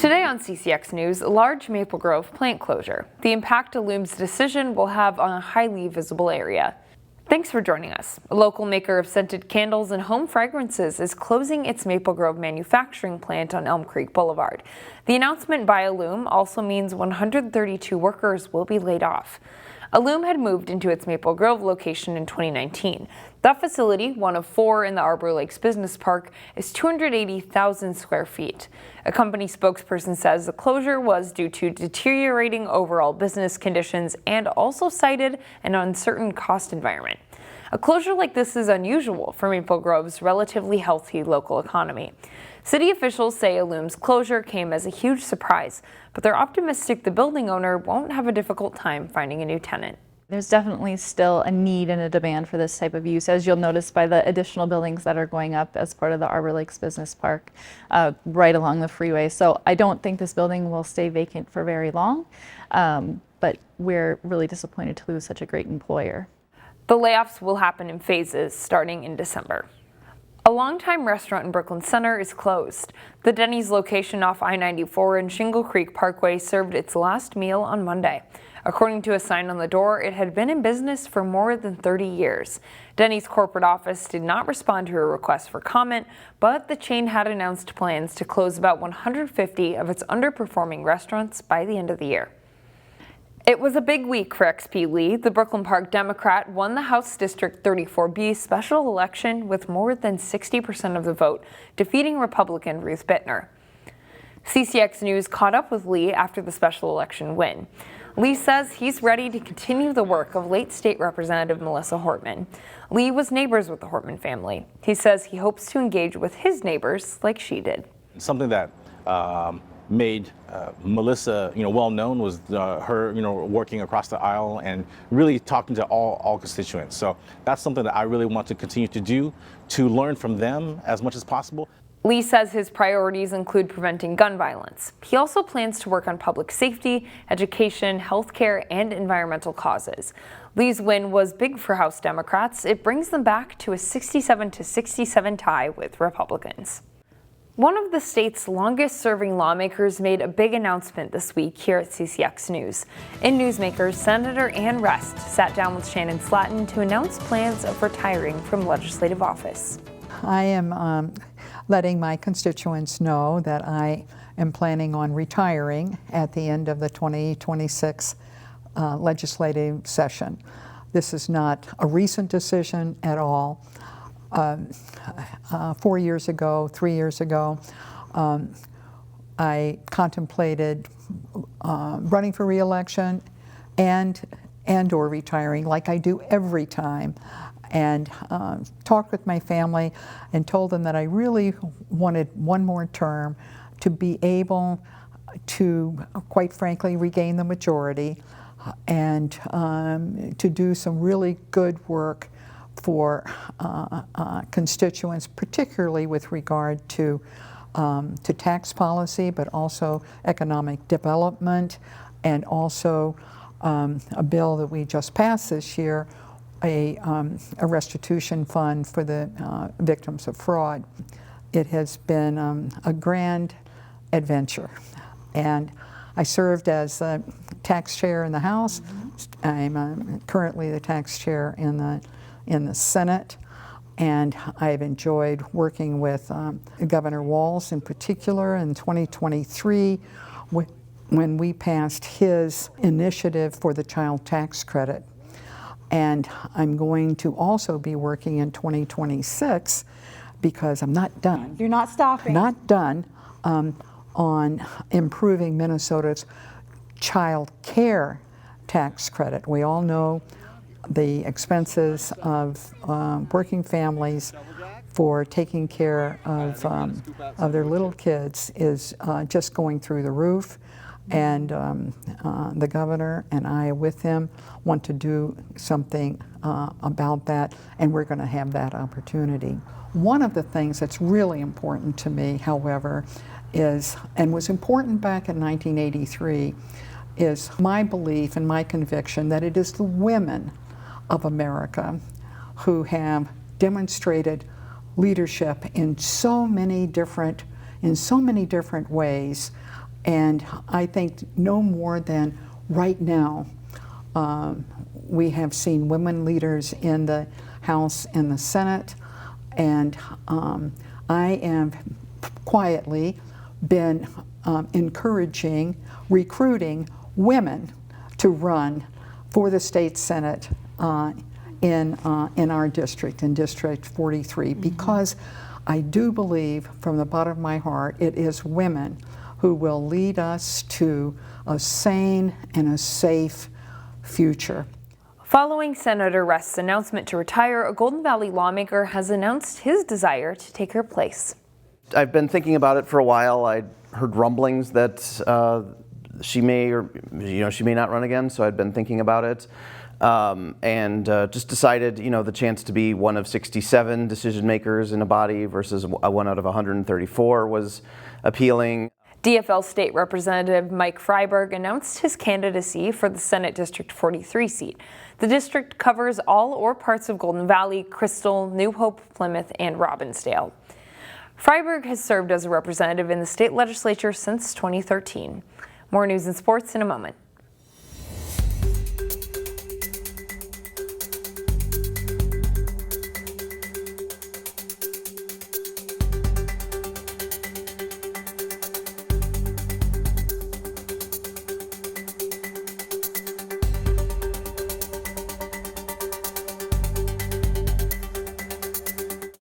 Today on CCX News, a large Maple Grove plant closure. The impact Illume's decision will have on a highly visible area. Thanks for joining us. A local maker of scented candles and home fragrances is closing its Maple Grove manufacturing plant on Elm Creek Boulevard. The announcement by Illume also means 132 workers will be laid off. Illume had moved into its Maple Grove location in 2019. That facility, one of 4 in the Arbor Lakes Business Park, is 280,000 square feet. A company spokesperson says the closure was due to deteriorating overall business conditions and also cited an uncertain cost environment. A closure like this is unusual for Maple Grove's relatively healthy local economy. City officials say Illume's closure came as a huge surprise, but they're optimistic the building owner won't have a difficult time finding a new tenant. There's definitely still a need and a demand for this type of use, as you'll notice by the additional buildings that are going up as part of the Arbor Lakes Business Park right along the freeway. So I don't think this building will stay vacant for very long, but we're really disappointed to lose such a great employer. The layoffs will happen in phases starting in December. A longtime restaurant in Brooklyn Center is closed. The Denny's location off I-94 and Shingle Creek Parkway served its last meal on Monday. According to a sign on the door, it had been in business for more than 30 years. Denny's corporate office did not respond to a request for comment, but the chain had announced plans to close about 150 of its underperforming restaurants by the end of the year. It was a big week for XP Lee. The Brooklyn Park Democrat won the House District 34B special election with more than 60% of the vote, defeating Republican Ruth Bittner. CCX News caught up with Lee after the special election win. Lee says he's ready to continue the work of late State Representative Melissa Hortman. Lee was neighbors with the Hortman family. He says he hopes to engage with his neighbors like she did. Something that made Melissa, well known was her, working across the aisle and really talking to all constituents. So that's something that I really want to continue to do, to learn from them as much as possible. Lee says his priorities include preventing gun violence. He also plans to work on public safety, education, healthcare, and environmental causes. Lee's win was big for House Democrats. It brings them back to a 67-67 tie with Republicans. One of the state's longest-serving lawmakers made a big announcement this week here at CCX News. In Newsmakers, Senator Ann Rest sat down with Shannon Slatton to announce plans of retiring from legislative office. I am letting my constituents know that I am planning on retiring at the end of the 2026 legislative session. This is not a recent decision at all. 4 years ago, 3 years ago, I contemplated running for re-election and or retiring like I do every time, and talked with my family and told them that I really wanted one more term to be able to, quite frankly, regain the majority and to do some really good work for constituents, particularly with regard to tax policy, but also economic development, and also a bill that we just passed this year, a restitution fund for the victims of fraud. It has been a grand adventure, and I served as the tax chair in the House. I'm currently the tax chair in the Senate, and I've enjoyed working with Governor Walz in particular in 2023 when we passed his initiative for the child tax credit. And I'm going to also be working in 2026, because I'm not done. You're not stopping. Not done on improving Minnesota's child care tax credit. We all know the expenses of working families for taking care of their little kids is just going through the roof. And the governor and I with him want to do something about that, and we're going to have that opportunity. One of the things that's really important to me, however, is, and was important back in 1983, is my belief and my conviction that it is the women of America who have demonstrated leadership in so many different ways And I think no more than right now, we have seen women leaders in the House and the Senate, and I have quietly been encouraging, recruiting women to run for the state Senate in our district, in District 43, because I do believe from the bottom of my heart it is women who will lead us to a sane and a safe future. Following Senator Rest's announcement to retire, a Golden Valley lawmaker has announced his desire to take her place. I've been thinking about it for a while. I heard rumblings that she may or she may not run again, so I'd been thinking about it. And just decided, the chance to be one of 67 decision makers in a body versus one out of 134 was appealing. DFL State Representative Mike Freiberg announced his candidacy for the Senate District 43 seat. The district covers all or parts of Golden Valley, Crystal, New Hope, Plymouth, and Robbinsdale. Freiberg has served as a representative in the state legislature since 2013. More news and sports in a moment.